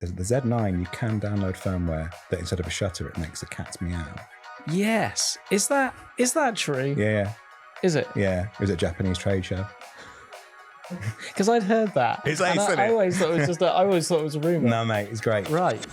the Z9, you can download firmware that instead of a shutter, it makes the cats meow. Yes. Is that true? Yeah. Is it? Yeah. It was a Japanese trade show. Because I'd heard that. It's ace, isn't it? I always thought it was a rumor. No, mate, it's great. Right.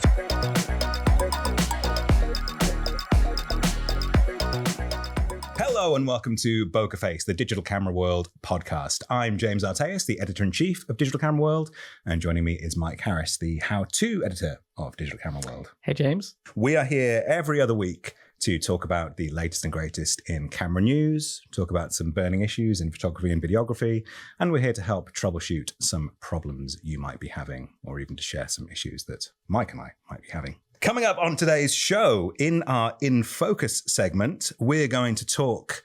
Hello and welcome to Bokeh Face, the Digital Camera World podcast. I'm James Arteis, the editor-in-chief of Digital Camera World, and joining me is Mike Harris, the how-to editor of Digital Camera World. Hey, James. We are here every other week to talk about the latest and greatest in camera news, talk about some burning issues in photography and videography, and we're here to help troubleshoot some problems you might be having, or even to share some issues that Mike and I might be having. Coming up on today's show, in our In Focus segment, we're going to talk,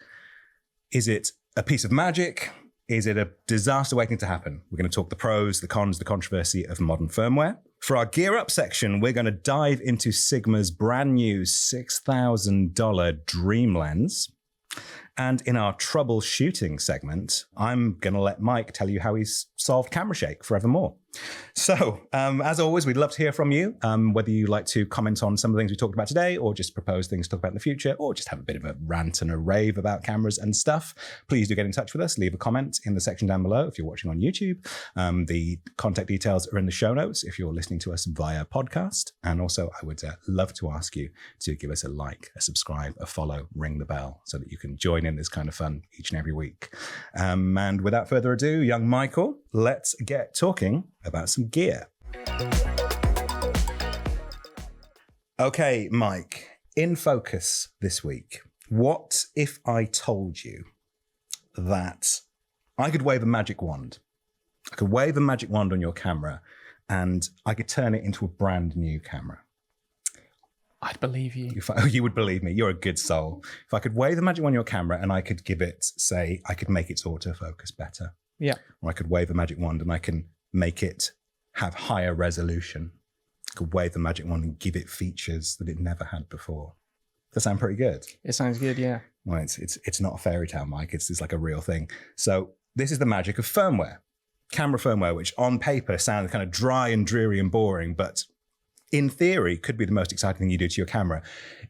is it a piece of magic? Is it a disaster waiting to happen? We're going to talk the pros, the cons, the controversy of modern firmware. For our Gear Up section, we're going to dive into Sigma's brand new $6,000 Dream Lens. And in our Troubleshooting segment, I'm going to let Mike tell you how he's solved camera shake forevermore. So, as always, we'd love to hear from you, whether you like to comment on some of the things we talked about today, or just propose things to talk about in the future, or just have a bit of a rant and a rave about cameras and stuff. Please do get in touch with us. Leave a comment in the section down below if you're watching on YouTube. The contact details are in the show notes if you're listening to us via podcast. And also, I would love to ask you to give us a like, a subscribe, a follow, ring the bell, so that you can join in this kind of fun each and every week. And without further ado, young Michael, let's get talking about some gear. Okay, Mike, in focus this week. What if I told you that I could wave a magic wand? I could wave a magic wand on your camera and I could turn it into a brand new camera. I'd believe you. You would believe me. You're a good soul. If I could wave a magic wand on your camera and I could give it, say, I could make its autofocus better. Yeah. Or I could wave a magic wand and I can make it have higher resolution. I could wave the magic wand and give it features that it never had before. Does that sound pretty good? It sounds good, yeah. Well, it's not a fairy tale, Mike. It's like a real thing. So this is the magic of firmware. Camera firmware, which on paper sounds kind of dry and dreary and boring, but in theory could be the most exciting thing you do to your camera.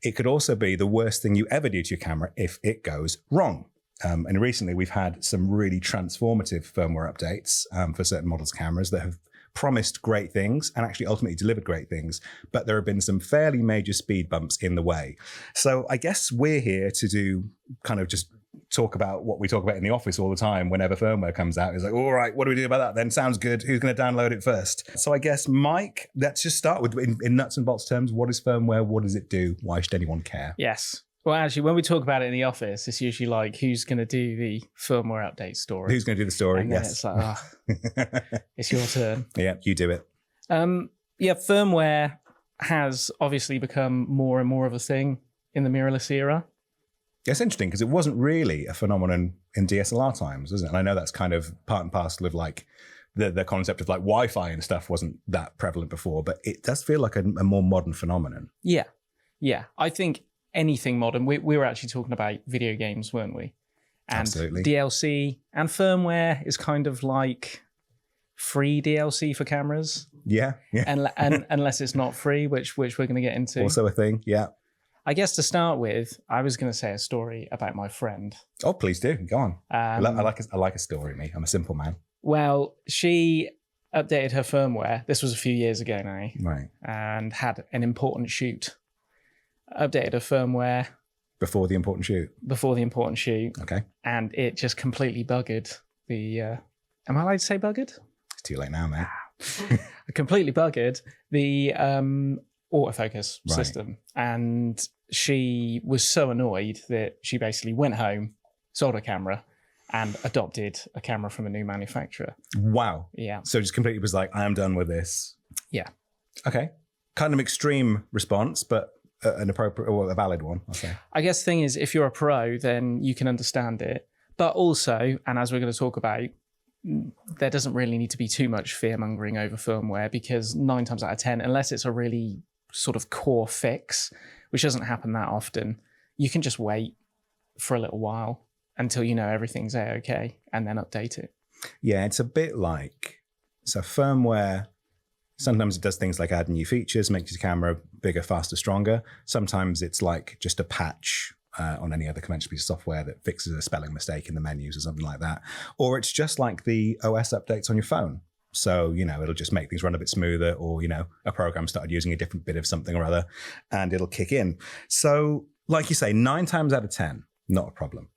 It could also be the worst thing you ever do to your camera if it goes wrong. And recently we've had some really transformative firmware updates for certain models of cameras that have promised great things and actually ultimately delivered great things, but there have been some fairly major speed bumps in the way. So I guess we're here to do kind of just talk about what we talk about in the office all the time whenever firmware comes out. It's like, all right, what do we do about that then? Sounds good. Who's going to download it first? So I guess, Mike, let's just start with, in nuts and bolts terms, what is firmware? What does it do? Why should anyone care? Yes. Well, actually, when we talk about it in the office, it's usually like, who's going to do the firmware update story? Who's going to do the story? And then it's like, it's your turn. Yeah, you do it. Firmware has obviously become more and more of a thing in the mirrorless era. It's interesting because it wasn't really a phenomenon in DSLR times, was it? And I know that's kind of part and parcel of like the concept of like Wi-Fi and stuff wasn't that prevalent before, but it does feel like a more modern phenomenon. Yeah. Yeah. I think anything modern, we were actually talking about video games, weren't we? And absolutely. DLC and firmware is kind of like free DLC for cameras. Yeah. And unless it's not free, which we're going to get into. Also a thing. Yeah. I guess to start with, I was going to say a story about my friend. Oh, please do. Go on. I like a story, me. I'm a simple man. Well, she updated her firmware. This was a few years ago now. Right. And had an important shoot. Updated her firmware. Before the important shoot. Okay. And it just completely buggered the... am I allowed to say buggered? It's too late now, mate. Completely buggered the autofocus system. And she was so annoyed that she basically went home, sold her camera, and adopted a camera from a new manufacturer. Wow. Yeah. So just completely was like, I am done with this. Yeah. Okay. Kind of extreme response, but an appropriate or a valid one, I'll say. I guess the thing is, if you're a pro, then you can understand it. But also, and as we're going to talk about, there doesn't really need to be too much fear-mongering over firmware, because 9 times out of 10, unless it's a really sort of core fix, which doesn't happen that often, you can just wait for a little while until you know everything's A-okay and then update it. Yeah, it's a bit like, so firmware Sometimes it does things like add new features, makes your camera bigger, faster, stronger. Sometimes it's like just a patch on any other conventional piece of software that fixes a spelling mistake in the menus or something like that. Or it's just like the OS updates on your phone. So, it'll just make things run a bit smoother, or, a program started using a different bit of something or other and it'll kick in. So, like you say, 9 times out of 10, not a problem.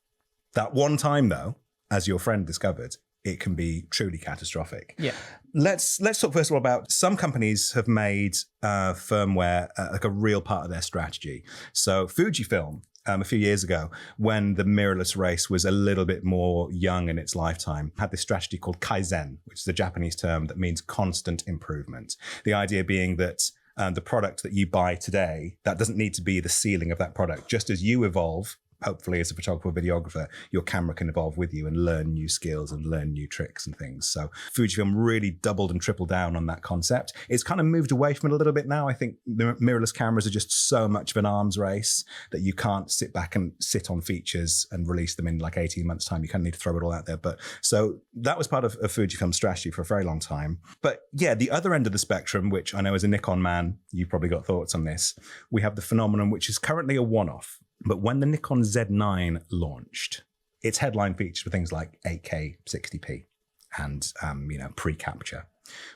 That one time, though, as your friend discovered, it can be truly catastrophic. Yeah. Let's talk first of all about some companies have made firmware like a real part of their strategy. So Fujifilm, a few years ago, when the mirrorless race was a little bit more young in its lifetime, had this strategy called Kaizen, which is a Japanese term that means constant improvement. The idea being that the product that you buy today, that doesn't need to be the ceiling of that product. Just as you evolve, hopefully as a photographer or videographer, your camera can evolve with you and learn new skills and learn new tricks and things. So Fujifilm really doubled and tripled down on that concept. It's kind of moved away from it a little bit now. I think the mirrorless cameras are just so much of an arms race that you can't sit back and sit on features and release them in like 18 months time. You kind of need to throw it all out there. But so that was part of Fujifilm's strategy for a very long time. But yeah, the other end of the spectrum, which I know as a Nikon man, you've probably got thoughts on this. We have the phenomenon, which is currently a one-off. But when the Nikon Z9 launched, its headline features were things like 8K 60p and, pre-capture,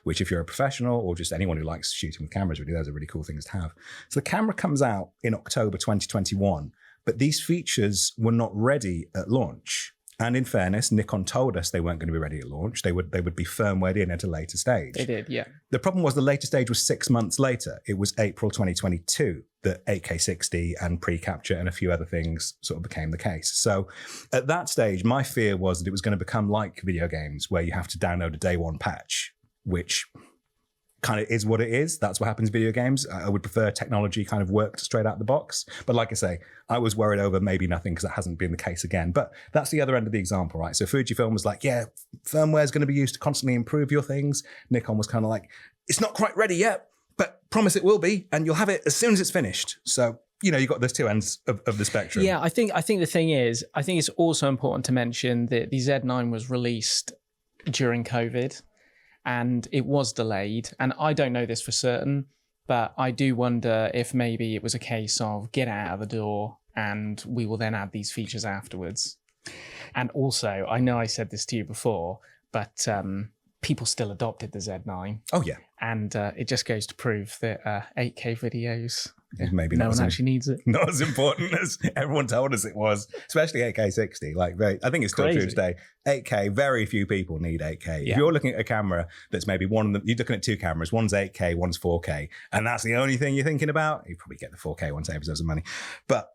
which if you're a professional or just anyone who likes shooting with cameras, really, those are really cool things to have. So the camera comes out in October 2021, but these features were not ready at launch. And in fairness, Nikon told us they weren't going to be ready at launch. They would be firmwared in at a later stage. They did, yeah. The problem was the later stage was 6 months later. It was April 2022 that 8K 60 and pre-capture and a few other things sort of became the case. So at that stage, my fear was that it was going to become like video games where you have to download a day one patch, which kind of is what it is. That's what happens in video games. I would prefer technology kind of worked straight out the box. But like I say, I was worried over maybe nothing because that hasn't been the case again. But that's the other end of the example, right? So Fujifilm was like, yeah, firmware is going to be used to constantly improve your things. Nikon was kind of like, it's not quite ready yet, but promise it will be, and you'll have it as soon as it's finished. So, you've got those two ends of the spectrum. Yeah, I think the thing is, I think it's also important to mention that the Z9 was released during COVID. And it was delayed. And I don't know this for certain, but I do wonder if maybe it was a case of get out of the door and we will then add these features afterwards. And also, I know I said this to you before, but people still adopted the Z9. Oh, yeah. And it just goes to prove that 8K videos, maybe no one actually needs it. Not as important as everyone told us it was, especially 8K 60. I think it's still true today. 8K, very few people need 8K. Yeah. If you're looking at a camera that's maybe one of them, you're looking at two cameras, one's 8K, one's 4K, and that's the only thing you're thinking about, you probably get the 4K one, saves us some money. But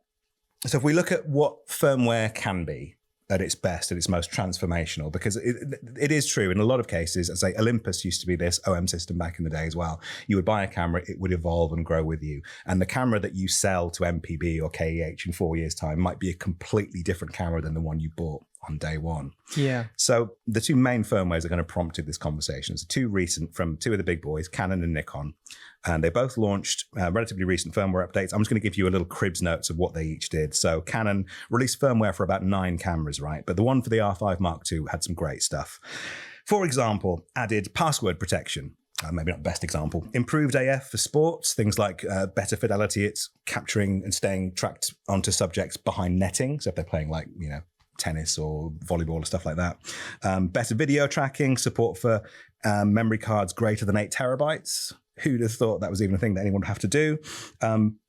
so if we look at what firmware can be, at its best, at its most transformational, because it is true in a lot of cases. As I say, Olympus used to be this OM system back in the day as well. You would buy a camera, it would evolve and grow with you. And the camera that you sell to MPB or KEH in 4 years' time might be a completely different camera than the one you bought on day one. Yeah. So the two main firmwares that are going to prompt this conversation. So two recent from two of the big boys, Canon and Nikon. And they both launched relatively recent firmware updates. I'm just going to give you a little cribs notes of what they each did. So Canon released firmware for about 9 cameras, right? But the one for the R5 Mark II had some great stuff. For example, added password protection. Maybe not the best example. Improved AF for sports, things like better fidelity. It's capturing and staying tracked onto subjects behind netting. So if they're playing tennis or volleyball or stuff like that. Better video tracking, support for memory cards greater than 8 terabytes. Who'd have thought that was even a thing that anyone would have to do?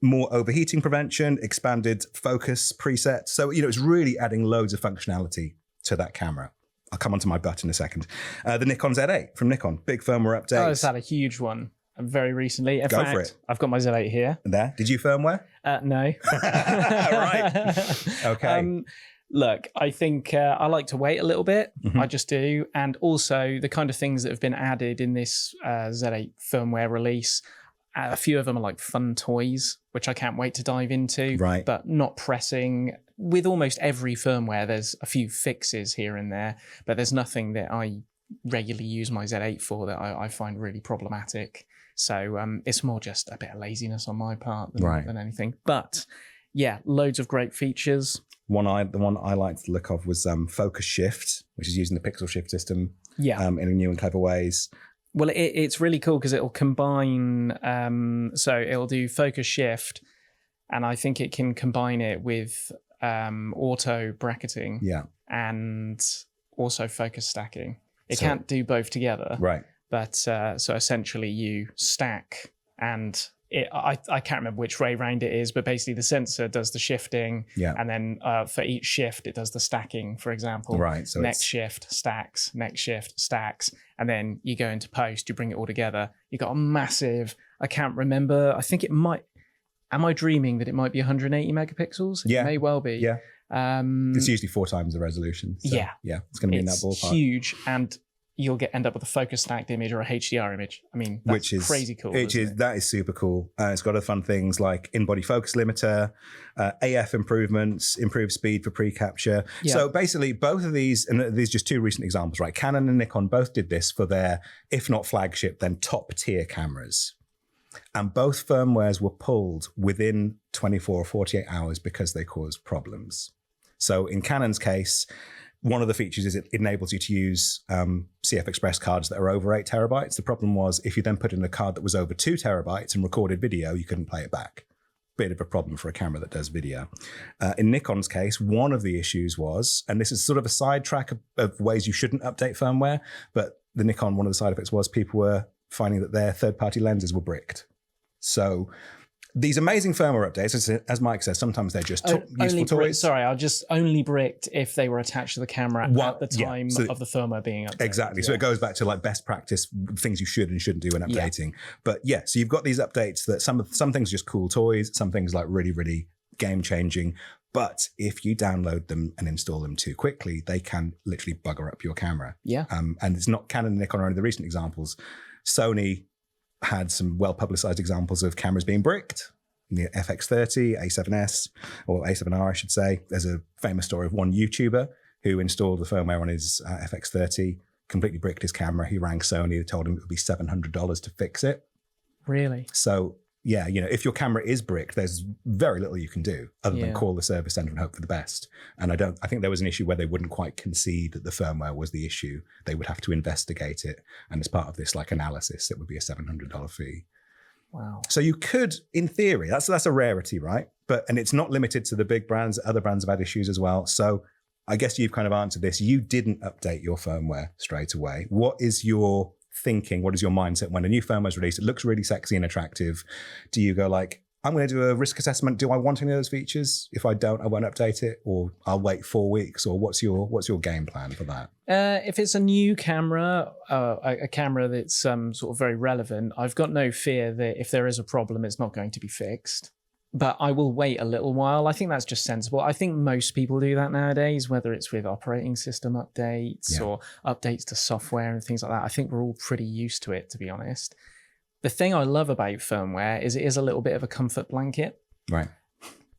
More overheating prevention, expanded focus presets. So, it's really adding loads of functionality to that camera. I'll come on to my butt in a second. The Nikon Z8 from Nikon, big firmware update. Oh, it's had a huge one very recently. In fact, for it. I've got my Z8 here. There. Did you firmware? No. Right. Okay. Look, I think I like to wait a little bit. Mm-hmm. I just do. And also the kind of things that have been added in this Z8 firmware release, a few of them are like fun toys, which I can't wait to dive into. Right. But not pressing. With almost every firmware, there's a few fixes here and there, but there's nothing that I regularly use my Z8 for that I find really problematic. So it's more just a bit of laziness on my part than anything. But yeah, loads of great features. The one I liked the look of was focus shift, which is using the pixel shift system in new and clever ways. Well, it's really cool because it'll combine. So it'll do focus shift, and I think it can combine it with auto bracketing. Yeah. And also focus stacking. It So- can't do both together. Right. But so essentially you stack and I can't remember which way round it is, but basically the sensor does the shifting. Yeah. And then for each shift, it does the stacking, for example. Right. So next shift, stacks, next shift, stacks. And then you go into post, you bring it all together. You got a massive, I can't remember. I think it might, am I dreaming that it might be 180 megapixels? Yeah. It may well be. Yeah. It's usually 4 times the resolution. So, Yeah. Yeah. It's going to be in that It's ballpark. huge, and you'll end up with a focus stacked image or a HDR image. I mean, that's Which is crazy cool. That is super cool. It's got other fun things like in-body focus limiter, AF improvements, improved speed for pre-capture. Yeah. So basically, both of these, and these are just 2 recent examples, right? Canon and Nikon both did this for their, if not flagship, then top-tier cameras. And both firmwares were pulled within 24 or 48 hours because they caused problems. So in Canon's case, one of the features is it enables you to use CF Express cards that are over 8 terabytes. The problem was if you then put in a card that was over 2 terabytes and recorded video, you couldn't play it back. Bit of a problem for a camera that does video. In Nikon's case, one of the issues was, and this is sort of a sidetrack of ways you shouldn't update firmware, but the Nikon, one of the side effects was people were finding that their third-party lenses were bricked. So these amazing firmware updates, as Mike says, sometimes they're just useful toys. I'll just only bricked if they were attached to the camera at the time of the firmware being updated. Exactly. So it goes back to like best practice, things you should and shouldn't do when updating. But yeah, so you've got these updates that some things are just cool toys, some things like really, really game changing. But if you download them and install them too quickly, they can literally bugger up your camera. Yeah. And it's not Canon and Nikon are only the recent examples. Sony had some well-publicized examples of cameras being bricked. The FX30, A7S, or A7R, I should say. There's a famous story of one YouTuber who installed the firmware on his FX30, completely bricked his camera. He rang Sony, they told him it would be $700 to fix it. Really? So, yeah, if your camera is bricked, there's very little you can do other than call the service center and hope for the best. And I think there was an issue where they wouldn't quite concede that the firmware was the issue. They would have to investigate it. And as part of this analysis, it would be a $700 fee. Wow. So you could, in theory, that's a rarity, right? And it's not limited to the big brands. Other brands have had issues as well. So I guess you've kind of answered this. You didn't update your firmware straight away. What is your thinking? What is your mindset when a new firmware is released? It looks really sexy and attractive. Do you go like, I'm going to do a risk assessment. Do I want any of those features? If I don't, I won't update it, or I'll wait 4 weeks. Or what's your game plan for that? If it's a new camera, a camera that's sort of very relevant, I've got no fear that if there is a problem, it's not going to be fixed. But I will wait a little while. I think that's just sensible. I think most people do that nowadays, whether it's with operating system updates or updates to software and things like that. I think we're all pretty used to it, to be honest. The thing I love about firmware is it is a little bit of a comfort blanket. Right.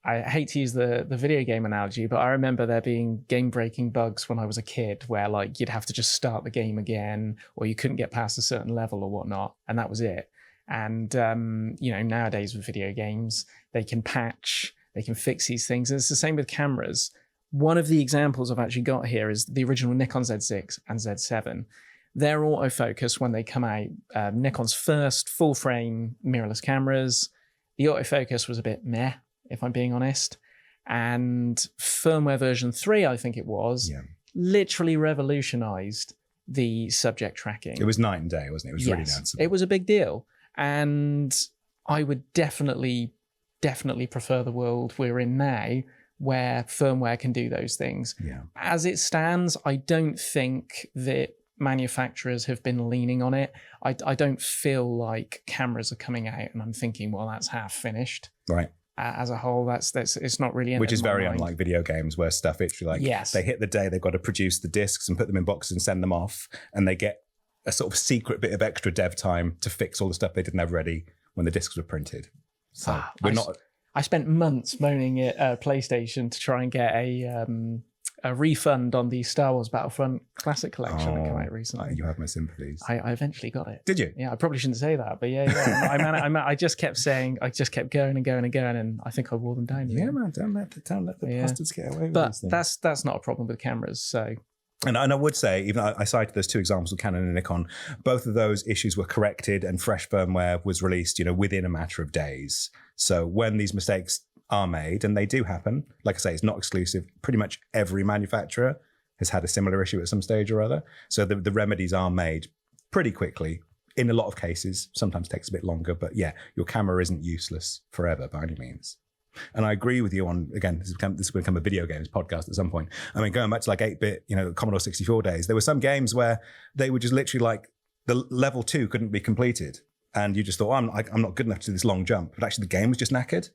I hate to use the video game analogy, but I remember there being game-breaking bugs when I was a kid where like you'd have to just start the game again, or you couldn't get past a certain level or whatnot, and that was it. And nowadays with video games, they can patch, they can fix these things. And it's the same with cameras. One of the examples I've actually got here is the original Nikon Z6 and Z7. Their autofocus, when they come out, Nikon's first full-frame mirrorless cameras, the autofocus was a bit meh, if I'm being honest. And firmware version 3, I think it was, literally revolutionized the subject tracking. It was night and day, wasn't it? It was really noticeable. It was a big deal. And I would definitely prefer the world we're in now, where firmware can do those things. Yeah. As it stands, I don't think that manufacturers have been leaning on it. I don't feel like cameras are coming out and I'm thinking, well, that's half finished. Right. As a whole, that's it's not really. Which is very unlike video games, where stuff it's like they hit the day, they've got to produce the discs and put them in boxes and send them off, and they get a sort of secret bit of extra dev time to fix all the stuff they didn't have ready when the discs were printed. So I spent months moaning at PlayStation to try and get a refund on the Star Wars Battlefront Classic Collection that came out recently. You have my sympathies. I eventually got it. Did you? Yeah, I probably shouldn't say that, but I just kept saying, I just kept going and going and going, and I think I wore them down. Yeah, man, don't let the bastards get away with But these things. that's not a problem with cameras. So And I would say, even I cited those two examples of Canon and Nikon, both of those issues were corrected and fresh firmware was released, within a matter of days. So when these mistakes are made, and they do happen, like I say, it's not exclusive. Pretty much every manufacturer has had a similar issue at some stage or other. So the remedies are made pretty quickly. In a lot of cases, sometimes takes a bit longer, but yeah, your camera isn't useless forever by any means. And I agree with you on, again, this will become a video games podcast at some point. I mean, going back to like 8-bit, Commodore 64 days, there were some games where they were just literally like the level 2 couldn't be completed. And you just thought, I'm not good enough to do this long jump. But actually the game was just knackered.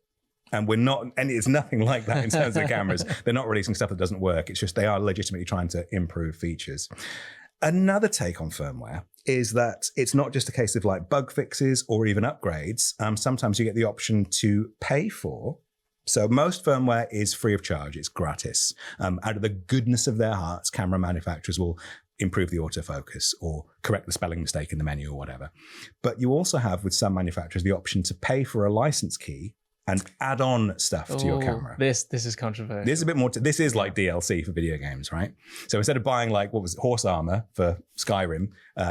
And it's nothing like that in terms of cameras. They're not releasing stuff that doesn't work. It's just they are legitimately trying to improve features. Another take on firmware is that it's not just a case of like bug fixes or even upgrades. Sometimes you get the option to pay for. So most firmware is free of charge. It's gratis. Out of the goodness of their hearts, camera manufacturers will improve the autofocus or correct the spelling mistake in the menu or whatever. But you also have, with some manufacturers, the option to pay for a license key and add on stuff to your camera. This is controversial. This is a bit more. This is like DLC for video games, right? So instead of buying like horse armor for Skyrim,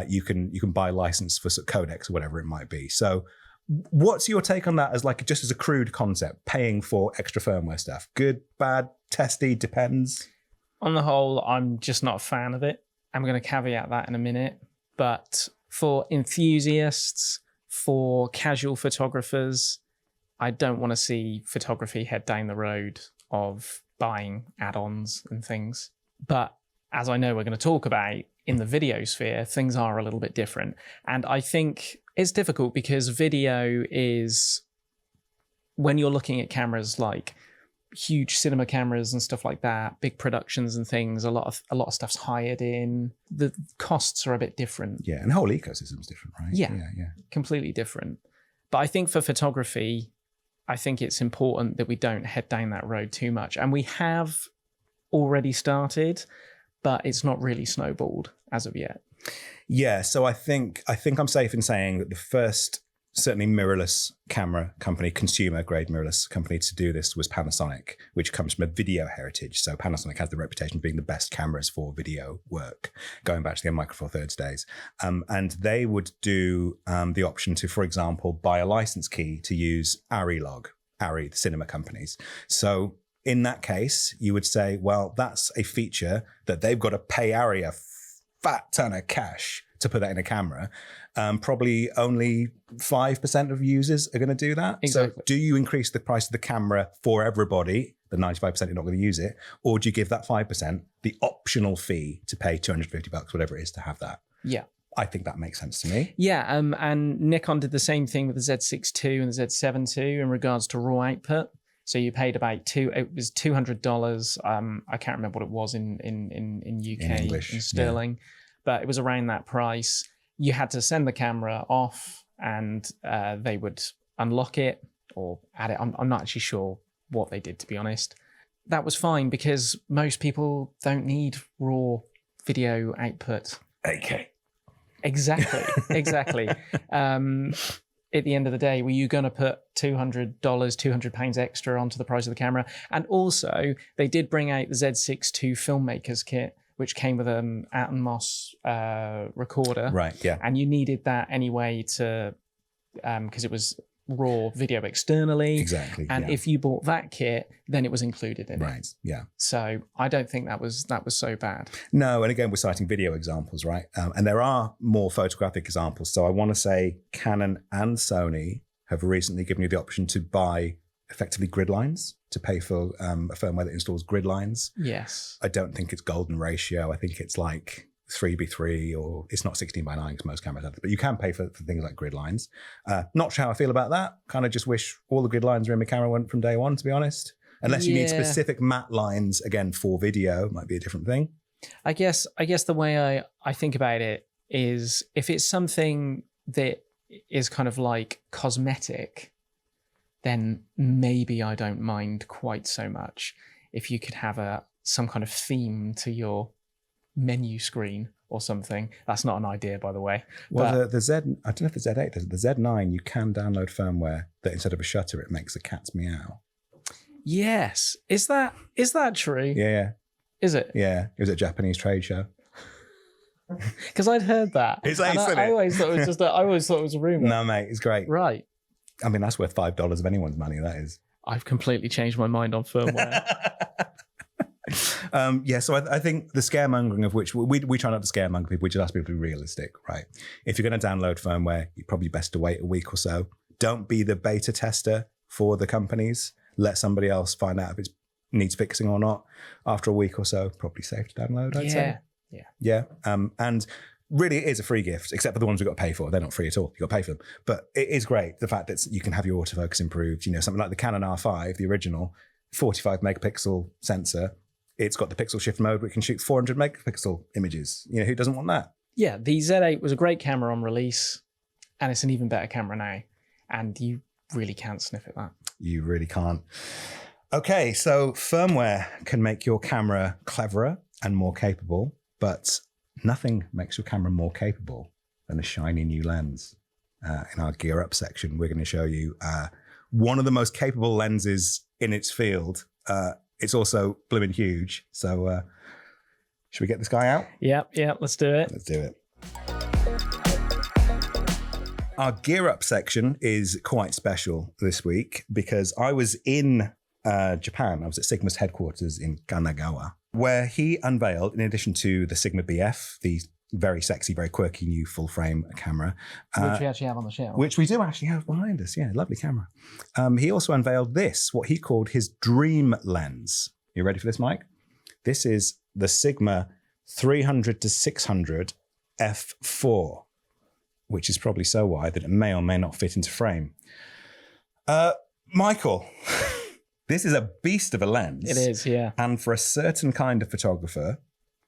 you can buy license for codecs or whatever it might be. So, what's your take on that? Just as a crude concept, paying for extra firmware stuff? Good, bad, testy, depends. On the whole, I'm just not a fan of it. I'm going to caveat that in a minute, but for enthusiasts, for casual photographers, I don't want to see photography head down the road of buying add-ons and things. But as I know we're going to talk about, in the video sphere, things are a little bit different. And I think it's difficult because video is, when you're looking at cameras like huge cinema cameras and stuff like that, big productions and things, a lot of stuff's hired in. The costs are a bit different. Yeah, and the whole ecosystem's different, right? Yeah, completely different. But I think for photography, I think it's important that we don't head down that road too much. And we have already started, but it's not really snowballed as of yet. Yeah, so I think I'm safe in saying that the first, certainly mirrorless camera company, consumer grade mirrorless company to do this was Panasonic, which comes from a video heritage. So Panasonic has the reputation of being the best cameras for video work, going back to the Micro Four Thirds days. And they would do the option to, for example, buy a license key to use Arilog, the cinema companies. So in that case, you would say, well, that's a feature that they've got to pay Arri a fat ton of cash to put that in a camera. Probably only 5% of users are going to do that. Exactly. So do you increase the price of the camera for everybody, the 95% you're not going to use it, or do you give that 5% the optional fee to pay $250, whatever it is, to have that? Yeah. I think that makes sense to me. Yeah, and Nikon did the same thing with the Z6 II and the Z7 II in regards to raw output. So you paid about $200. I can't remember what it was in UK, in English, in sterling, but it was around that price. You had to send the camera off and they would unlock it or add it. I'm not actually sure what they did, to be honest. That was fine because most people don't need raw video output. Okay. Exactly. At the end of the day, were you going to put £200 extra onto the price of the camera? And also, they did bring out the Z6 II filmmakers kit, which came with an Atmos recorder. Right, yeah. And you needed that anyway to, because it was raw video externally. Exactly. And if you bought that kit, then it was included in it. Right, yeah. So I don't think that was so bad. No, and again, we're citing video examples, right? And there are more photographic examples. So I want to say Canon and Sony have recently given you the option to buy effectively grid lines, to pay for a firmware that installs grid lines. Yes. I don't think it's golden ratio. I think it's like 3:3, or it's not 16:9 because most cameras have it, but you can pay for things like grid lines. Not sure how I feel about that. Kind of just wish all the grid lines were in my camera from day one, to be honest. Unless you need specific matte lines, again, for video, might be a different thing. I guess the way I think about it is, if it's something that is kind of like cosmetic, then maybe I don't mind quite so much. If you could have some kind of theme to your menu screen or something. That's not an idea, by the way. Well, the Z, I don't know if the Z8 does it. The Z9, you can download firmware that instead of a shutter, it makes a cat's meow. Yes. Is that true? Yeah. Is it? Yeah, it was at a Japanese trade show. Because I'd heard that. It's ace, and isn't I it? always thought it was just I always thought it was a rumor. No, mate, it's great. Right. I mean, that's worth $5 of anyone's money, that is. I've completely changed my mind on firmware. So I think the scaremongering of which we try not to scaremonger people, we just ask people to be realistic, right? If you're going to download firmware, you're probably best to wait a week or so. Don't be the beta tester for the companies. Let somebody else find out if it needs fixing or not. After a week or so, probably safe to download, I'd say. Yeah. And really, it is a free gift, except for the ones we've got to pay for. They're not free at all. You've got to pay for them. But it is great, the fact that you can have your autofocus improved. You know, something like the Canon R5, the original, 45 megapixel sensor. It's got the pixel shift mode where it can shoot 400 megapixel images. You know, who doesn't want that? Yeah, the Z8 was a great camera on release, and it's an even better camera now. And you really can't sniff at that. You really can't. Okay, so firmware can make your camera cleverer and more capable, but nothing makes your camera more capable than a shiny new lens. In our Gear Up section, we're going to show you one of the most capable lenses in its field. It's also blooming huge. So should we get this guy out? Yeah, let's do it. Let's do it. Our Gear Up section is quite special this week because I was in Japan. I was at Sigma's headquarters in Kanagawa, where he unveiled, in addition to the Sigma BF, the very sexy, very quirky new full frame camera. Which we actually have on the shelf. Which we do actually have behind us. Yeah, lovely camera. He also unveiled this, what he called his dream lens. You ready for this, Mike? This is the Sigma 300 to 600 f4, which is probably so wide that it may or may not fit into frame. Michael, this is a beast of a lens. It is, yeah. And for a certain kind of photographer,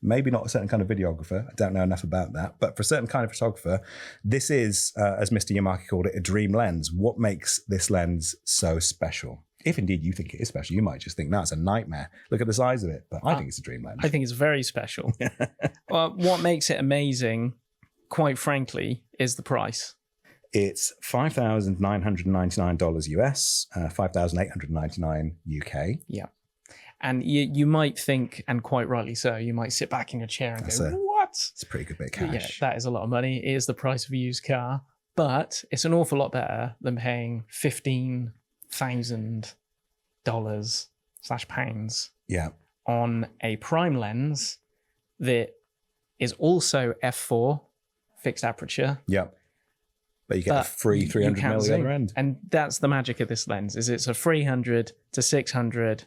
maybe not a certain kind of videographer, I don't know enough about that, but for a certain kind of photographer, this is, as Mr. Yamaki called it, a dream lens. What makes this lens so special? If indeed you think it is special, you might just think, no, it's a nightmare. Look at the size of it. But I think it's a dream lens. I think it's very special. Well, what makes it amazing, quite frankly, is the price. It's $5,999 US, $5,899 UK. Yeah. And you might think, and quite rightly so, you might sit back in your chair and go, what? It's a pretty good bit of cash. Yeah, that is a lot of money. It is the price of a used car, but it's an awful lot better than paying $15,000/pounds on a prime lens that is also f4 fixed aperture. Yeah. But you get a free 300 mil the other end. And that's the magic of this lens, is it's a 300 to 600.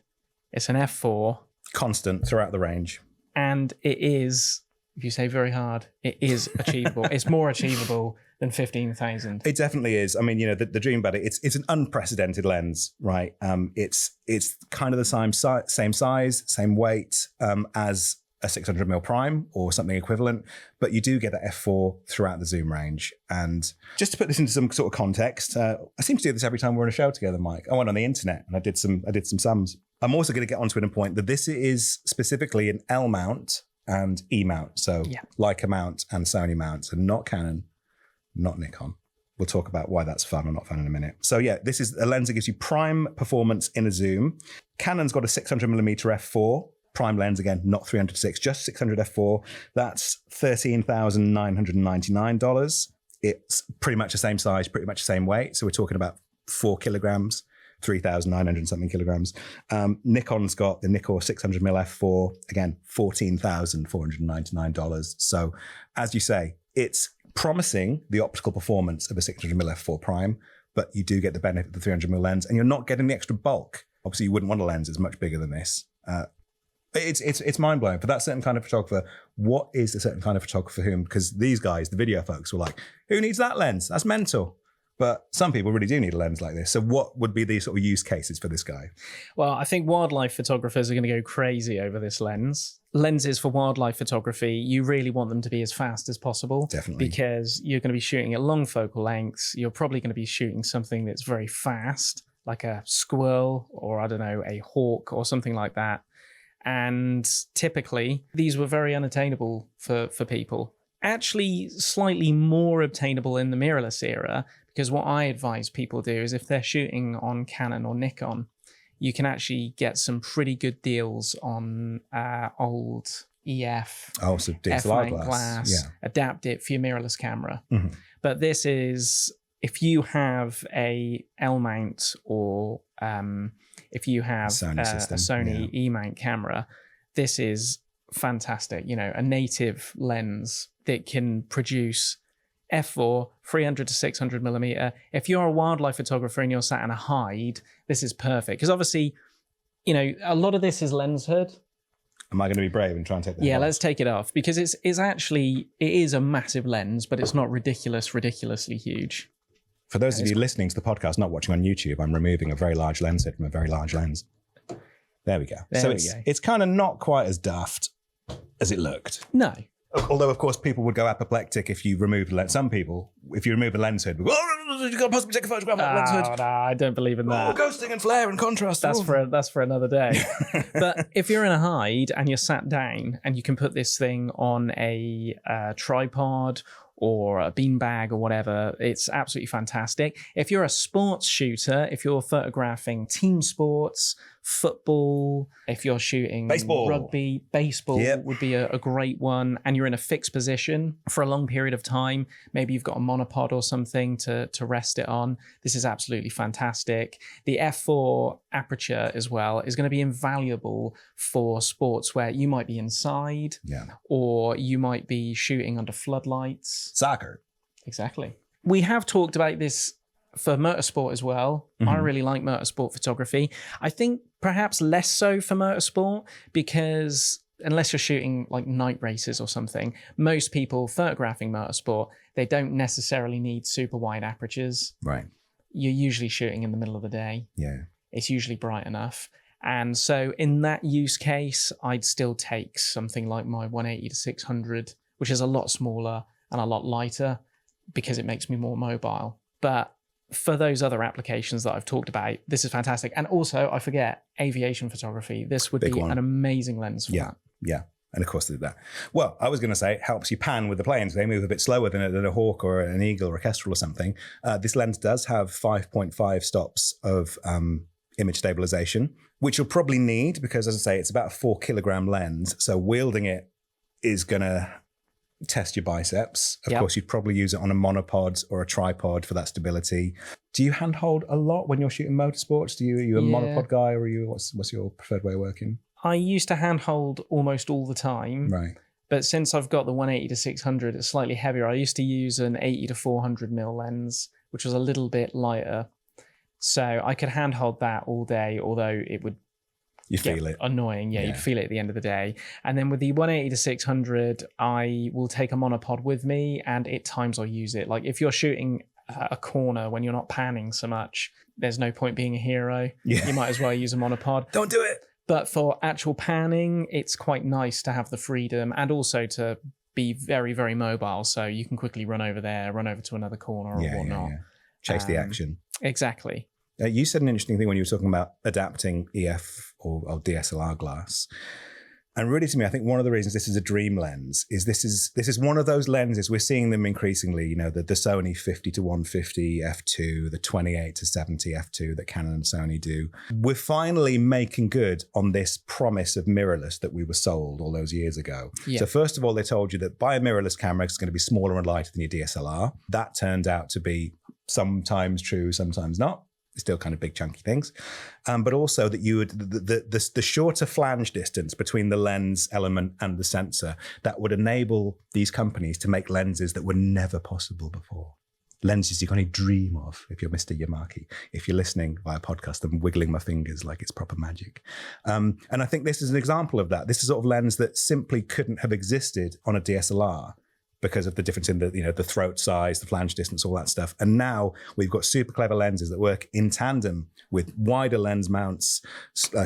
It's an f4. Constant throughout the range. And it is, if you say very hard, it is achievable. It's more achievable than 15,000. It definitely is. I mean, you know, the dream about it, it's an unprecedented lens, right? It's kind of the same size, same weight as a 600 mil prime or something equivalent, but you do get that f4 throughout the zoom range. And just to put this into some sort of context, I seem to do this every time we're on a show together, Mike. I went on the internet and I did some sums. I'm also going to get onto it and point that this is specifically an L mount and E mount. So Leica mount and Sony mount, and not Canon, not Nikon. We'll talk about why that's fun or not fun in a minute. So yeah, this is a lens that gives you prime performance in a zoom. Canon's got a 600mm f4. Prime lens, again, not 306, just 600 f4. That's $13,999. It's pretty much the same size, pretty much the same weight. So we're talking about 4 kilograms, 3,900 something kilograms. Nikon's got the Nikon 600mm f4, again, $14,499. So as you say, it's promising the optical performance of a 600mm f4 prime, but you do get the benefit of the 300mm lens, and you're not getting the extra bulk. Obviously, you wouldn't want a lens that's much bigger than this. It's mind-blowing for that certain kind of photographer. What is a certain kind of photographer for whom? Because these guys, the video folks, were like, who needs that lens? That's mental. But some people really do need a lens like this. So what would be the sort of use cases for this guy? Well, I think wildlife photographers are going to go crazy over this lens. Lenses for wildlife photography, you really want them to be as fast as possible. Definitely. Because you're going to be shooting at long focal lengths. You're probably going to be shooting something that's very fast, like a squirrel or, I don't know, a hawk or something like that. And typically, these were very unattainable for people. Actually, slightly more obtainable in the mirrorless era, because what I advise people do is if they're shooting on Canon or Nikon, you can actually get some pretty good deals on old EF, so DSLR glass. adapt it for your mirrorless camera. Mm-hmm. But this is, if you have a L mount or if you have a Sony E-mount camera, this is fantastic. You know, a native lens that can produce f4, 300 to 600 millimeter. If you're a wildlife photographer and you're sat in a hide, this is perfect. Because obviously, you know, a lot of this is lens hood. Am I going to be brave and try and take that off? Let's take it off, because it is a massive lens, but it's not ridiculously huge. For those of you listening to the podcast, not watching on YouTube, I'm removing a very large lens hood from a very large lens. There we go. It's kind of not quite as daft as it looked. No. Although, of course, people would go apoplectic if you remove the lens. Some people, if you remove the lens hood, would go, oh, you can't possibly take a photograph of that lens hood. No, I don't believe in that. Oh, ghosting and flare and contrast. That's for another day. But if you're in a hide and you're sat down and you can put this thing on a tripod or a beanbag or whatever, it's absolutely fantastic. If you're a sports shooter, if you're photographing team sports, football, if you're shooting rugby, baseball would be a great one, and you're in a fixed position for a long period of time, maybe you've got a monopod or something to rest it on, this is absolutely fantastic. The f4 aperture as well is going to be invaluable for sports where you might be inside or you might be shooting under floodlights. Soccer. Exactly. We have talked about this for motorsport as well. Mm-hmm. I really like motorsport photography. I think perhaps less so for motorsport, because unless you're shooting like night races or something, most people photographing motorsport, they don't necessarily need super wide apertures. Right. You're usually shooting in the middle of the day. Yeah. It's usually bright enough. And so in that use case, I'd still take something like my 180 to 600, which is a lot smaller and a lot lighter because it makes me more mobile. But for those other applications that I've talked about, this is fantastic. And also, I forget, aviation photography. This would be an amazing lens for that. Yeah. And of course, they did that. Well, I was going to say it helps you pan with the planes. They move a bit slower than a hawk or an eagle or a kestrel or something. This lens does have 5.5 stops of image stabilization, which you'll probably need because, as I say, it's about a 4 kilogram lens. So wielding it is going to test your biceps. Of course, you'd probably use it on a monopod or a tripod for that stability. Do you handhold a lot when you're shooting motorsports? Are you a monopod guy, or are you what's your preferred way of working? I used to handhold almost all the time. Right. But since I've got the 180 to 600, it's slightly heavier. I used to use an 80 to 400 mil lens, which was a little bit lighter. So I could handhold that all day, although it would feel it annoying. You'd feel it at the end of the day. And then with the 180 to 600, I will take a monopod with me, and at times I'll use it. Like if you're shooting a corner when you're not panning so much, there's no point being a hero. You might as well use a monopod. Don't do it. But for actual panning, it's quite nice to have the freedom and also to be very, very mobile. So you can quickly run over there, run over to another corner or whatnot. Chase the action. Exactly. You said an interesting thing when you were talking about adapting EF or DSLR glass. And really, to me, I think one of the reasons this is a dream lens is this is one of those lenses. We're seeing them increasingly, you know, the Sony 50 to 150 f2, the 28 to 70 f2 that Canon and Sony do. We're finally making good on this promise of mirrorless that we were sold all those years ago. Yeah. So first of all, they told you that buy a mirrorless camera, it's going to be smaller and lighter than your DSLR. That turned out to be sometimes true, sometimes not. Still kind of big chunky things, but also that you would the shorter flange distance between the lens element and the sensor that would enable these companies to make lenses that were never possible before. Lenses you can only dream of if you're Mr. Yamaki. If you're listening via podcast, I'm wiggling my fingers like it's proper magic. And I think this is an example of that. This is sort of lens that simply couldn't have existed on a DSLR because of the difference in the throat size, the flange distance, all that stuff. And now we've got super clever lenses that work in tandem with wider lens mounts,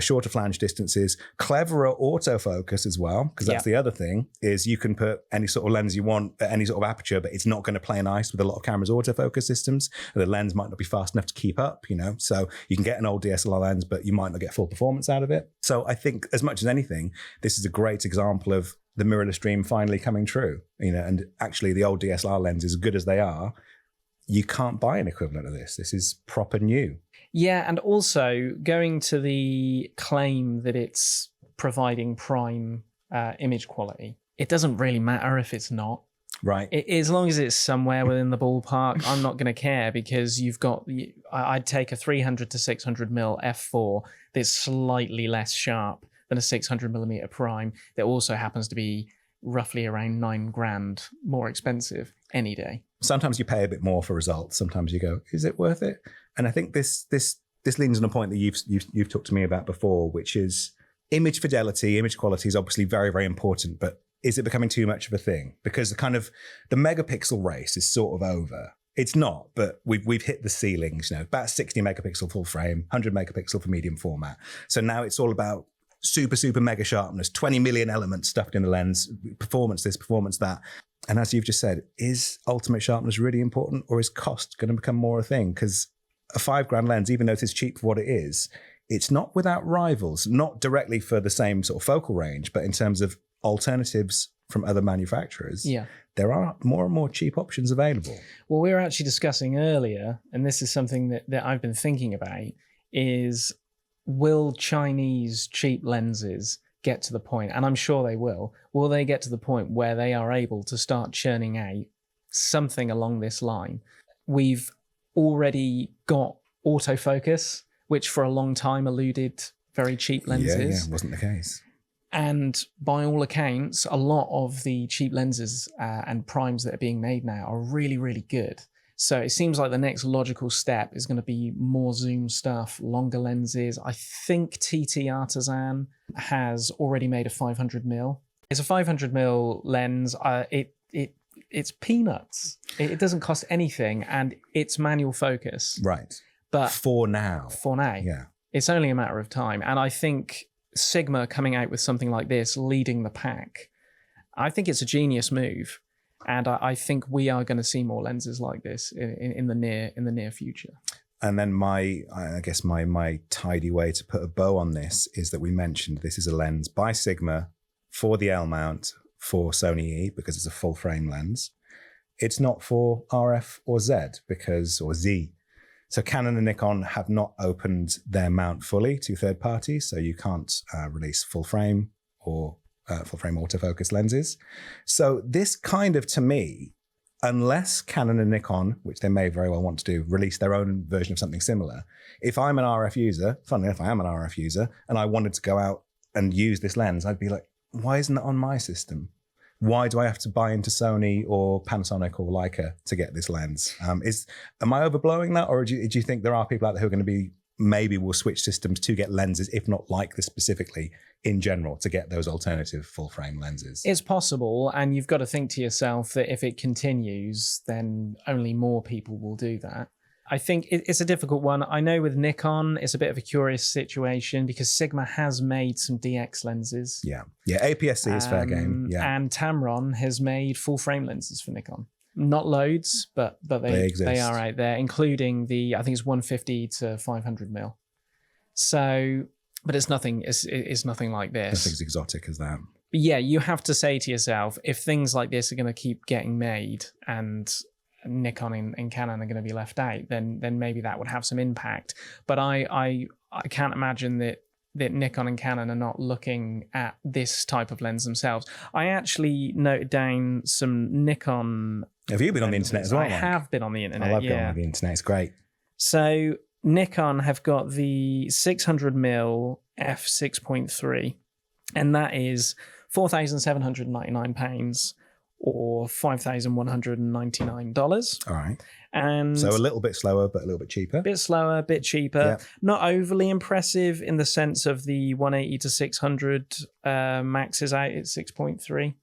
shorter flange distances, cleverer autofocus as well, because that's the other thing, is you can put any sort of lens you want at any sort of aperture, but it's not going to play nice with a lot of cameras' autofocus systems. The lens might not be fast enough to keep up, so you can get an old DSLR lens, but you might not get full performance out of it. So I think as much as anything, this is a great example of the mirrorless dream finally coming true, and actually the old DSLR lenses, as good as they are, you can't buy an equivalent of this. This is proper new. Yeah, and also going to the claim that it's providing prime image quality, it doesn't really matter if it's not. Right. As long as it's somewhere within the ballpark, I'm not going to care, because you've got, I'd take a 300 to 600 mil f4 that's slightly less sharp than a 600 millimeter prime that also happens to be roughly around $9,000 more expensive any day. Sometimes you pay a bit more for results. Sometimes you go, is it worth it? And I think this leans on a point that you've talked to me about before, which is image fidelity, image quality is obviously very, very important, but is it becoming too much of a thing? Because the megapixel race is sort of over. It's not, but we've hit the ceilings, about 60 megapixel full frame, 100 megapixel for medium format. So now it's all about super, super mega sharpness, 20 million elements stuffed in the lens, performance this, performance that. And as you've just said, is ultimate sharpness really important, or is cost going to become more a thing? Because a $5,000 lens, even though it is cheap for what it is, it's not without rivals, not directly for the same sort of focal range, but in terms of alternatives from other manufacturers. Yeah. There are more and more cheap options available. Well, we were actually discussing earlier, and this is something that I've been thinking about, is will Chinese cheap lenses get to the point, and I'm sure they will they get to the point where they are able to start churning out something along this line? We've already got autofocus, which for a long time eluded very cheap lenses. Yeah, wasn't the case. And by all accounts, a lot of the cheap lenses and primes that are being made now are really, really good. So it seems like the next logical step is going to be more zoom stuff, longer lenses. I think TT Artisan has already made a 500 mil. It's a 500 mil lens. It's peanuts. It doesn't cost anything, and it's manual focus. Right. But for now. Yeah. It's only a matter of time. And I think Sigma coming out with something like this, leading the pack, I think it's a genius move. And I think we are going to see more lenses like this in the near future. And then my tidy way to put a bow on this is that we mentioned this is a lens by Sigma for the L mount for Sony E, because it's a full frame lens. It's not for RF or Z or Z. So Canon and Nikon have not opened their mount fully to third parties, so you can't release full frame or full frame autofocus lenses. So this kind of, to me, unless Canon and Nikon, which they may very well want to do, release their own version of something similar, if I'm an RF user, funnily enough, I am an RF user, and I wanted to go out and use this lens, I'd be like, why isn't it on my system? Why do I have to buy into Sony or Panasonic or Leica to get this lens? Am I overblowing that, or do you think there are people out there who are going to be, maybe will switch systems to get lenses, if not like this specifically, in general, to get those alternative full frame lenses? It's possible, and you've got to think to yourself that if it continues, then only more people will do that. I think it's a difficult one. I know with Nikon, it's a bit of a curious situation because Sigma has made some DX lenses. Yeah, APS-C is fair game. Yeah, and Tamron has made full frame lenses for Nikon. Not loads, but they exist. They are out there, including I think it's 150 to 500 mil. So, but it's nothing. It's nothing like this. Nothing as exotic as that. But yeah, you have to say to yourself, if things like this are going to keep getting made and Nikon and Canon are going to be left out, then maybe that would have some impact. But I can't imagine that Nikon and Canon are not looking at this type of lens themselves. I actually noted down some Nikon. Have you been on the internet as well? I have been on the internet. I love going on the internet. It's great. So Nikon have got the 600mm f6.3, and that is £4,799. Or $5,199. All right. And so a little bit slower, but a little bit cheaper. Bit slower, bit cheaper. Yeah. Not overly impressive in the sense of the 180 to 600 maxes out at 6.3.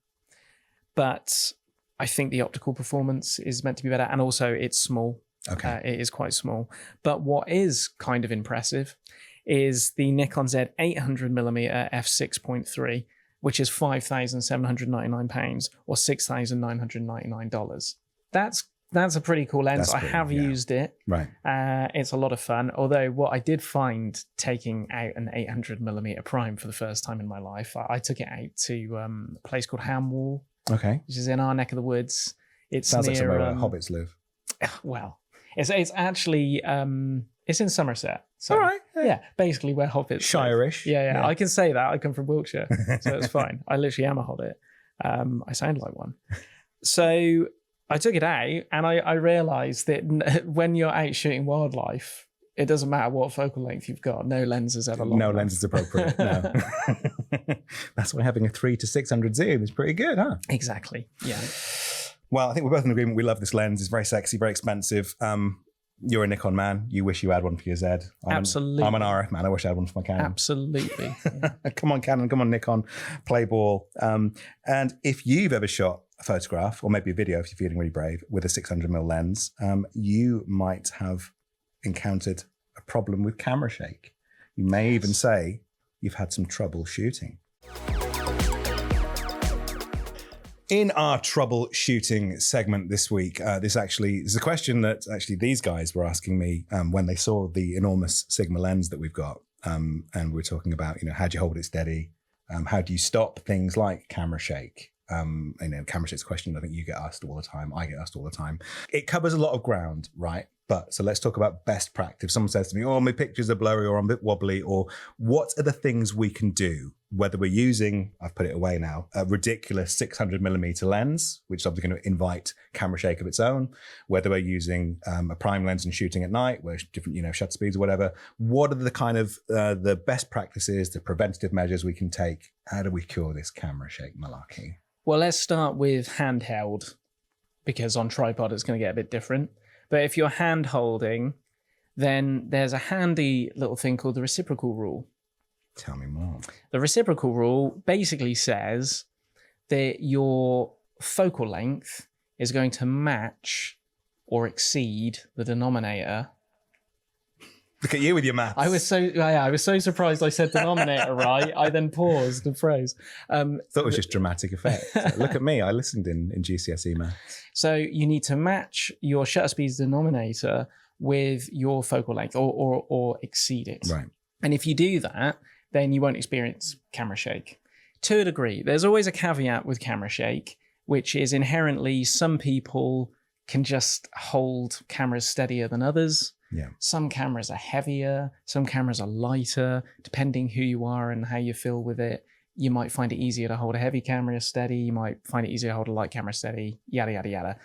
But I think the optical performance is meant to be better. And also it's small. Okay. It is quite small. But what is kind of impressive is the Nikon Z 800mm f6.3. which is £5,799 or $6,999. That's a pretty cool lens. I have used it. Right. It's a lot of fun. Although what I did find taking out an 800mm prime for the first time in my life, I took it out to a place called Hamwall. Okay. Which is in our neck of the woods. Sounds like somewhere where hobbits live. Well, it's actually it's in Somerset. So, All right. yeah, basically where hobbits Shire-ish. live. Yeah, Yeah. I can say that. I come from Wiltshire, so it's fine. I literally am a hobbit. I sound like one. So I took it out, and I realised that when you're out shooting wildlife, it doesn't matter what focal length you've got. No lens is ever long No enough. lens is appropriate. No. That's why having a 3 to 600 zoom is pretty good, huh? Exactly. Yeah. Well, I think we're both in agreement. We love this lens. It's very sexy, very expensive. You're a Nikon man. You wish you had one for your Z. Absolutely. I'm an RF man. I wish I had one for my Canon. Absolutely. Come on, Canon. Come on, Nikon. Play ball. And if you've ever shot a photograph, or maybe a video if you're feeling really brave, with a 600mm lens, you might have encountered a problem with camera shake. You may even say you've had some trouble shooting. In our troubleshooting segment this week, this is a question that actually these guys were asking me when they saw the enormous Sigma lens that we've got. And we're talking about, how do you hold it steady? How do you stop things like camera shake? Camera shake's a question I think you get asked all the time. I get asked all the time. It covers a lot of ground, right? So let's talk about best practice. If someone says to me, oh, my pictures are blurry or I'm a bit wobbly, or what are the things we can do, whether we're using, I've put it away now, a ridiculous 600mm lens, which is obviously going to invite camera shake of its own, whether we're using a prime lens and shooting at night, where different, shutter speeds or whatever. What are the kind of the best practices, the preventative measures we can take? How do we cure this camera shake malarkey? Well, let's start with handheld, because on tripod it's going to get a bit different. But if you're hand holding, then there's a handy little thing called the reciprocal rule. Tell me more. The reciprocal rule basically says that your focal length is going to match or exceed the denominator. Look at you with your maths. I was so surprised I said denominator right. I then paused and froze. Thought it was just dramatic effect. Look at me. I listened in GCSE maths. So you need to match your shutter speed's denominator with your focal length or exceed it. Right. And if you do that, then you won't experience camera shake. To a degree, there's always a caveat with camera shake, which is inherently some people can just hold cameras steadier than others. Yeah. Some cameras are heavier, some cameras are lighter, depending who you are and how you feel with it. You might find it easier to hold a heavy camera steady. You might find it easier to hold a light camera steady, yada, yada, yada.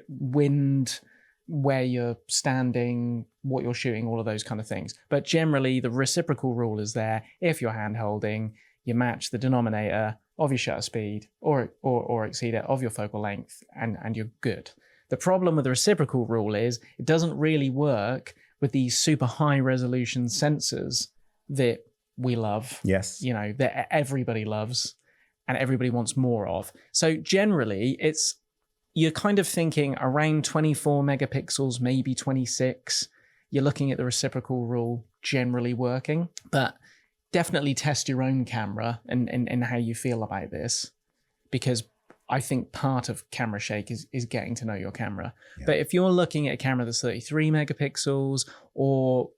Wind, where you're standing, what you're shooting, all of those kind of things. But generally, the reciprocal rule is there. If you're hand holding, you match the denominator of your shutter speed or exceed it of your focal length, and you're good. The problem with the reciprocal rule is it doesn't really work with these super high resolution sensors that we love. Yes. That everybody loves and everybody wants more of. So generally, you're kind of thinking around 24 megapixels, maybe 26. You're looking at the reciprocal rule generally working, but definitely test your own camera and how you feel about this, because I think part of camera shake is getting to know your camera. Yeah. But if you're looking at a camera that's 33 megapixels, or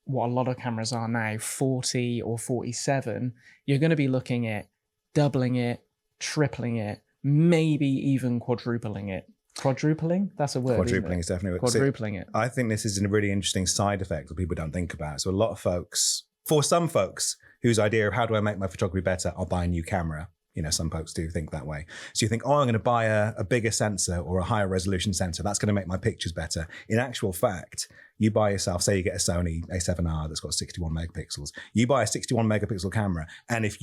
what a lot of cameras are now, 40 or 47, you're going to be looking at doubling it, tripling it, maybe even quadrupling it. Quadrupling? That's a word. Quadrupling is definitely a word. Quadrupling it. I think this is a really interesting side effect that people don't think about. So a lot of folks, for some folks whose idea of how do I make my photography better, I'll buy a new camera. Some folks do think that way. So you think, I'm going to buy a bigger sensor or a higher resolution sensor. That's going to make my pictures better. In actual fact, you buy yourself, say you get a Sony A7R that's got 61 megapixels. You buy a 61 megapixel camera. And if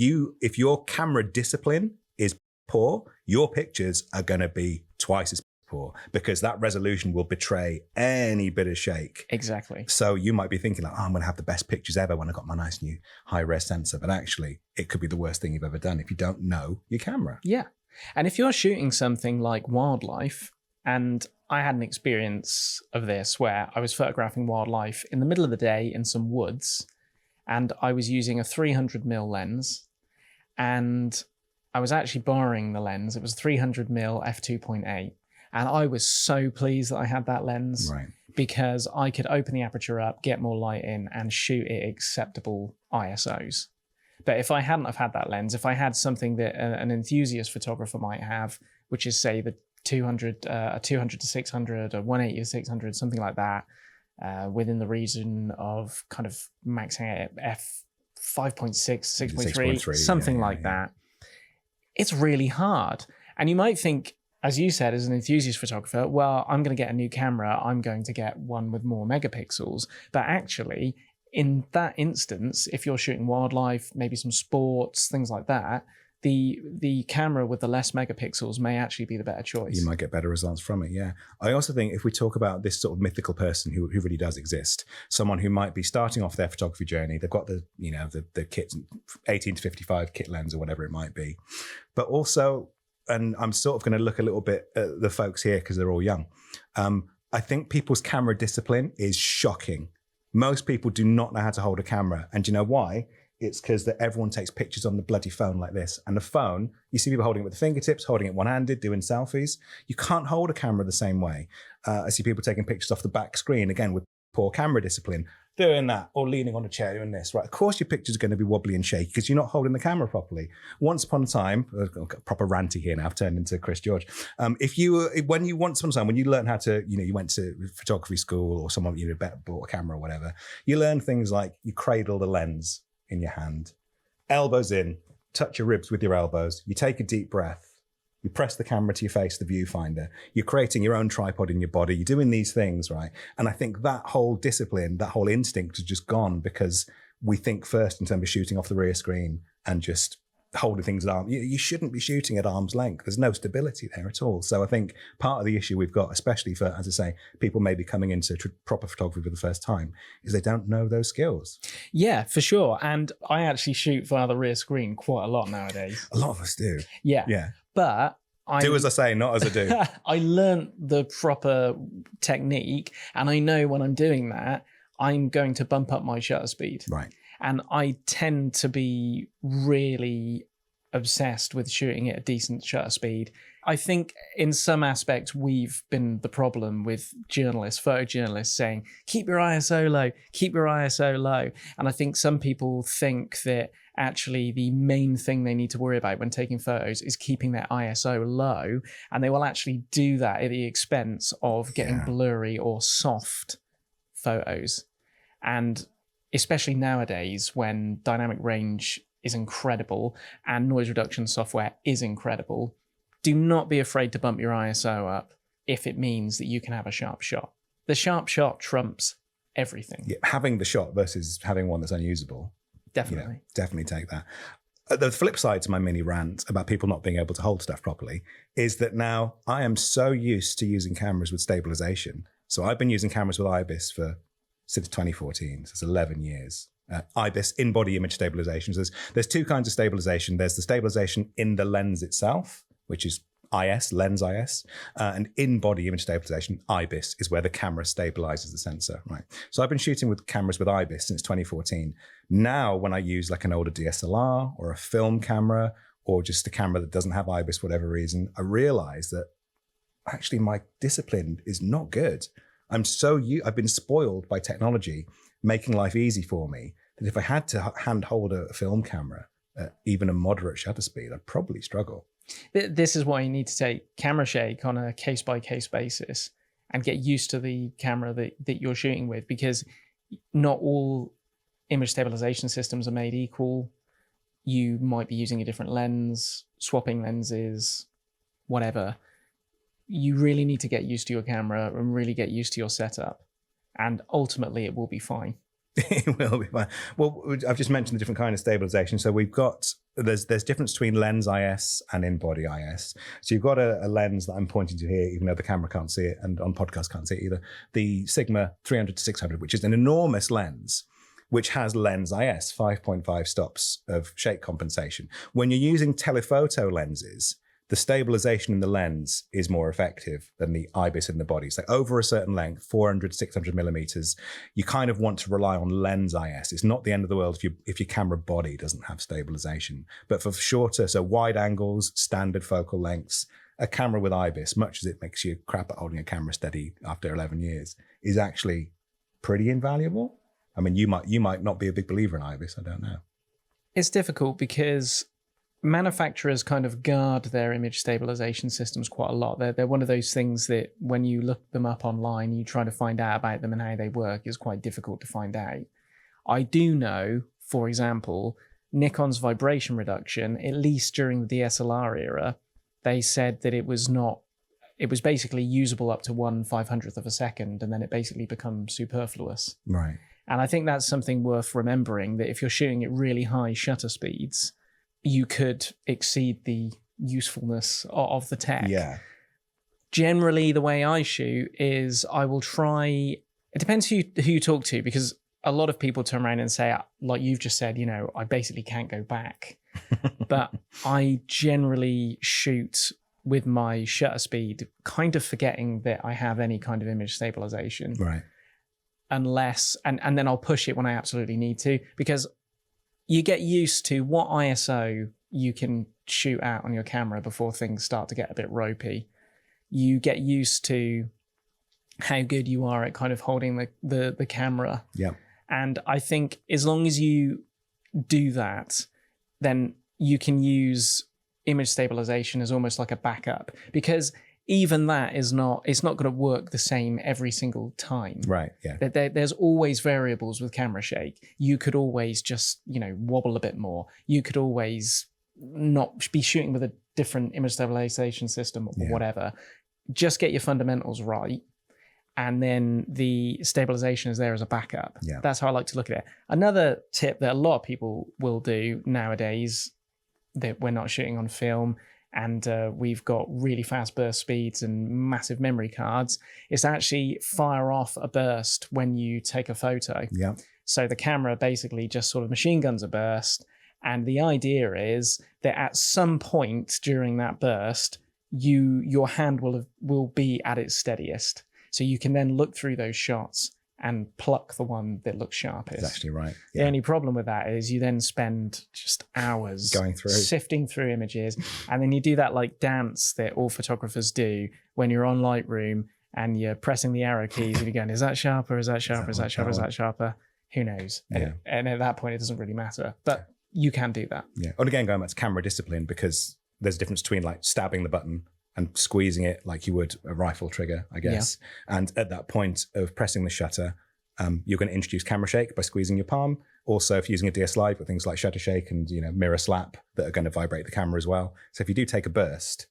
your camera discipline is poor, your pictures are going to be twice as poor, because that resolution will betray any bit of shake. Exactly. So you might be thinking I'm going to have the best pictures ever when I got my nice new high-res sensor, but actually it could be the worst thing you've ever done if you don't know your camera. Yeah. And if you're shooting something like wildlife, and I had an experience of this where I was photographing wildlife in the middle of the day in some woods, and I was using a 300mm lens, and I was actually borrowing the lens. It was 300mm f2.8. And I was so pleased that I had that lens, right, because I could open the aperture up, get more light in, and shoot at acceptable ISOs. But if I hadn't have had that lens, if I had something that an enthusiast photographer might have, which is, say, the a 200 to 600, a 180 to 600, something like that, within the region of kind of maxing at f 5.6, 6.3, something like that. It's really hard. And you might think, as you said, as an enthusiast photographer, well, I'm going to get a new camera, I'm going to get one with more megapixels. But actually, in that instance, if you're shooting wildlife, maybe some sports, things like that, the camera with the less megapixels may actually be the better choice. You might get better results from it, yeah. I also think if we talk about this sort of mythical person who really does exist, someone who might be starting off their photography journey, they've got the kit, 18 to 55 kit lens or whatever it might be. But also, and I'm sort of going to look a little bit at the folks here because they're all young. I think people's camera discipline is shocking. Most people do not know how to hold a camera. And do you know why? It's because that everyone takes pictures on the bloody phone like this. And the phone, you see people holding it with the fingertips, holding it one-handed, doing selfies. You can't hold a camera the same way. I see people taking pictures off the back screen, again, with poor camera discipline, doing that, or leaning on a chair doing this, right? Of course your pictures are going to be wobbly and shaky because you're not holding the camera properly. Once upon a time, proper ranty here now, I've turned into Chris George. When you learn how to, you went to photography school or someone, bought a camera or whatever, you learn things like you cradle the lens in your hand, elbows in, touch your ribs with your elbows, you take a deep breath, you press the camera to your face, the viewfinder, you're creating your own tripod in your body, you're doing these things, right? And I think that whole discipline, that whole instinct has just gone because we think first in terms of shooting off the rear screen and just holding things at arm. You shouldn't be shooting at arm's length. There's no stability there at all. So I think part of the issue we've got, especially for, as I say, people maybe coming into proper photography for the first time, is they don't know those skills. Yeah, for sure. And I actually shoot via the rear screen quite a lot nowadays. A lot of us do. Yeah. But do as I say, not as I do. I learned the proper technique, and I know when I'm doing that, I'm going to bump up my shutter speed. Right. And I tend to be really obsessed with shooting at a decent shutter speed. I think in some aspects, we've been the problem with photojournalists saying, keep your ISO low, keep your ISO low. And I think some people think that actually the main thing they need to worry about when taking photos is keeping their ISO low. And they will actually do that at the expense of getting blurry or soft photos. And especially nowadays when dynamic range is incredible and noise reduction software is incredible, do not be afraid to bump your ISO up if it means that you can have a sharp shot. The sharp shot trumps everything. Yeah, having the shot versus having one that's unusable. Definitely. Definitely take that. The flip side to my mini rant about people not being able to hold stuff properly is that now I am so used to using cameras with stabilization. So I've been using cameras with IBIS since 2014, so it's 11 years. IBIS, in-body image stabilization. So there's two kinds of stabilization. There's the stabilization in the lens itself, which is IS, lens IS, and in-body image stabilization, IBIS, is where the camera stabilizes the sensor, right? So I've been shooting with cameras with IBIS since 2014. Now, when I use like an older DSLR or a film camera or just a camera that doesn't have IBIS for whatever reason, I realize that actually my discipline is not good. I've been spoiled by technology, making life easy for me, that if I had to hand hold a film camera at even a moderate shutter speed, I'd probably struggle. This is why you need to take camera shake on a case-by-case basis and get used to the camera that you're shooting with, because not all image stabilization systems are made equal. You might be using a different lens, swapping lenses, whatever. You really need to get used to your camera and really get used to your setup. And ultimately, it will be fine. It will be fine. Well, I've just mentioned the different kind of stabilization. So there's difference between lens IS and in-body IS. So you've got a lens that I'm pointing to here, even though the camera can't see it and on podcast can't see it either. The Sigma 300 to 600, which is an enormous lens, which has lens IS, 5.5 stops of shake compensation. When you're using telephoto lenses, the stabilization in the lens is more effective than the IBIS in the body. So over a certain length, 400, 600 millimeters, you kind of want to rely on lens IS. It's not the end of the world if your camera body doesn't have stabilization. But for shorter, so wide angles, standard focal lengths, a camera with IBIS, much as it makes you crap at holding a camera steady after 11 years, is actually pretty invaluable. I mean, you might not be a big believer in IBIS, I don't know. It's difficult because manufacturers kind of guard their image stabilization systems quite a lot. They're one of those things that when you look them up online, you try to find out about them and how they work, is quite difficult to find out. I do know, for example, Nikon's vibration reduction, at least during the DSLR era, they said that it was basically usable up to 1/500th of a second, and then it basically becomes superfluous. Right. And I think that's something worth remembering, that if you're shooting at really high shutter speeds, you could exceed the usefulness of the tech. Yeah. Generally, the way I shoot is I will try, it depends who you talk to, because a lot of people turn around and say, like you've just said, I basically can't go back. But I generally shoot with my shutter speed, kind of forgetting that I have any kind of image stabilization. Right. Unless, and then I'll push it when I absolutely need to, because you get used to what ISO you can shoot out on your camera before things start to get a bit ropey. You get used to how good you are at kind of holding the camera. Yeah. And I think as long as you do that, then you can use image stabilization as almost like a backup, because even that it's not going to work the same every single time. Right. Yeah. There's always variables with camera shake. You could always just, wobble a bit more. You could always not be shooting with a different image stabilization system or whatever. Just get your fundamentals right. And then the stabilization is there as a backup. Yeah. That's how I like to look at it. Another tip that a lot of people will do nowadays, that we're not shooting on film and we've got really fast burst speeds and massive memory cards, is actually fire off a burst when you take a photo. Yeah. So the camera basically just sort of machine guns a burst. And the idea is that at some point during that burst, your hand will be at its steadiest. So you can then look through those shots and pluck the one that looks sharpest. That's actually right. Yeah. The only problem with that is you then spend just hours going through, sifting through images. And then you do that like dance that all photographers do when you're on Lightroom and you're pressing the arrow keys and you're going, is that sharper? Is that sharper? Is that sharper? Is that sharper? Who knows? Yeah. And at that point, it doesn't really matter. But you can do that. Yeah. And again, going back to camera discipline, because there's a difference between like stabbing the button and squeezing it like you would a rifle trigger, I guess. Yeah. And at that point of pressing the shutter, you're going to introduce camera shake by squeezing your palm. Also, if you're using a DSLR, you've got things like shutter shake and mirror slap that are going to vibrate the camera as well. So if you do take a burst,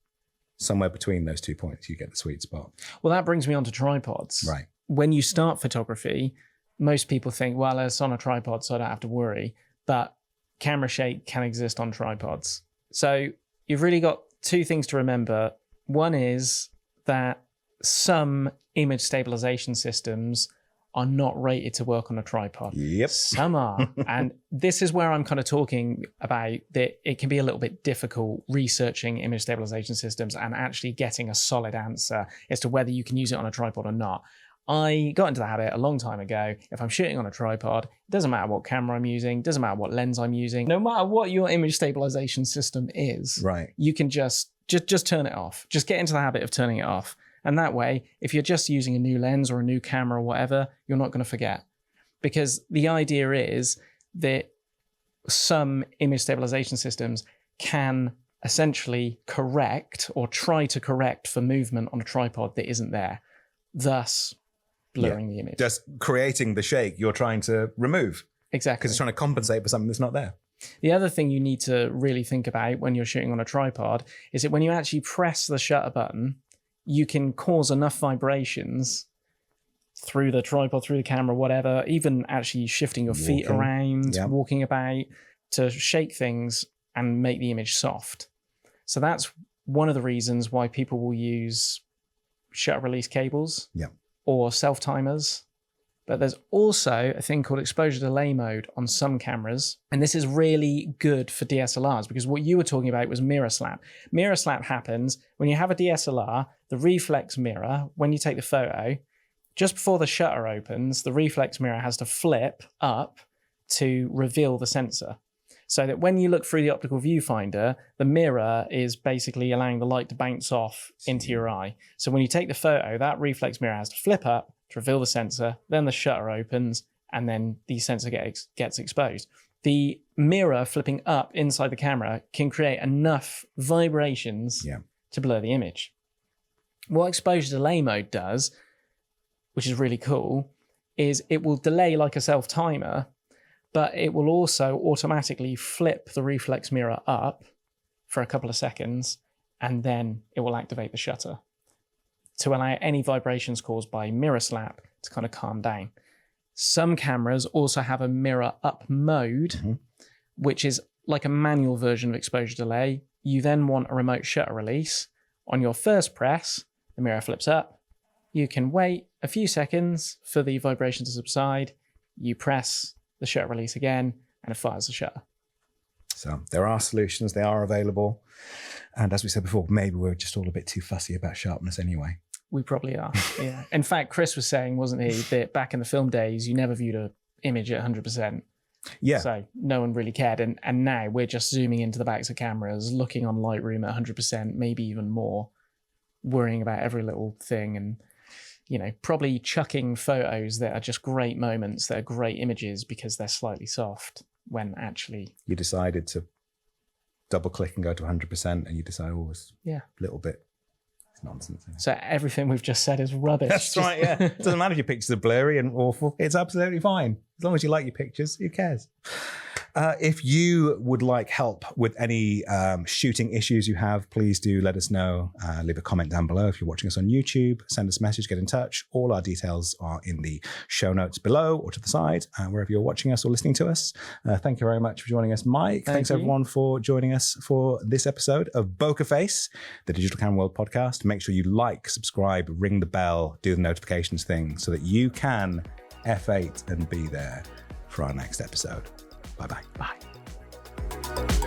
somewhere between those 2 points, you get the sweet spot. Well, that brings me on to tripods. Right. When you start photography, most people think, well, it's on a tripod, so I don't have to worry. But camera shake can exist on tripods. So you've really got two things to remember. One is that some image stabilization systems are not rated to work on a tripod. Yep. Some are. And this is where I'm kind of talking about that it can be a little bit difficult researching image stabilization systems and actually getting a solid answer as to whether you can use it on a tripod or not. I got into the habit a long time ago. If I'm shooting on a tripod, it doesn't matter what camera I'm using, doesn't matter what lens I'm using, no matter what your image stabilization system is, right, you can just turn it off. Just get into the habit of turning it off. And that way, if you're just using a new lens or a new camera or whatever, you're not going to forget. Because the idea is that some image stabilization systems can essentially correct or try to correct for movement on a tripod that isn't there, thus blurring the image. Just creating the shake you're trying to remove. Exactly. Because it's trying to compensate for something that's not there. The other thing you need to really think about when you're shooting on a tripod is that when you actually press the shutter button, you can cause enough vibrations through the tripod, through the camera, whatever, even actually shifting your feet around, walking about, to shake things and make the image soft. So that's one of the reasons why people will use shutter release cables or self-timers. But there's also a thing called exposure delay mode on some cameras. And this is really good for DSLRs because what you were talking about was mirror slap. Mirror slap happens when you have a DSLR, the reflex mirror, when you take the photo, just before the shutter opens, the reflex mirror has to flip up to reveal the sensor. So that when you look through the optical viewfinder, the mirror is basically allowing the light to bounce off into your eye. So when you take the photo, that reflex mirror has to flip up to reveal the sensor, then the shutter opens, and then the sensor gets exposed. the mirror flipping up inside the camera can create enough vibrations to blur the image. What exposure delay mode does, which is really cool, is it will delay like a self-timer, but it will also automatically flip the reflex mirror up for a couple of seconds, and then it will activate the shutter to allow any vibrations caused by mirror slap to kind of calm down. Some cameras also have a mirror up mode, which is like a manual version of exposure delay. You then want a remote shutter release. On your first press, the mirror flips up. You can wait a few seconds for the vibration to subside. You press the shutter release again, and it fires the shutter. So there are solutions, they are available. And as we said before, maybe we're just all a bit too fussy about sharpness anyway. We probably are, yeah. In fact, Chris was saying, wasn't he, that back in the film days, you never viewed an image at 100%. Yeah. So no one really cared. And now we're just zooming into the backs of cameras, looking on Lightroom at 100%, maybe even more, worrying about every little thing, and, you know, probably chucking photos that are just great moments, that are great images because they're slightly soft, when actually... You decided to double click and go to 100%, and you decide, oh, it's a little bit... It's nonsense. So everything we've just said is rubbish. That's right, yeah. It doesn't matter if your pictures are blurry and awful. It's absolutely fine. As long as you like your pictures, who cares? If you would like help with any shooting issues you have, please do let us know. Leave a comment down below. If you're watching us on YouTube, send us a message, get in touch. All our details are in the show notes below or to the side, wherever you're watching us or listening to us. Thank you very much for joining us, Mike. Thanks everyone for joining us for this episode of Bokeh Face, the Digital Camera World podcast. Make sure you like, subscribe, ring the bell, do the notifications thing so that you can F8 and be there for our next episode. Bye-bye. Bye.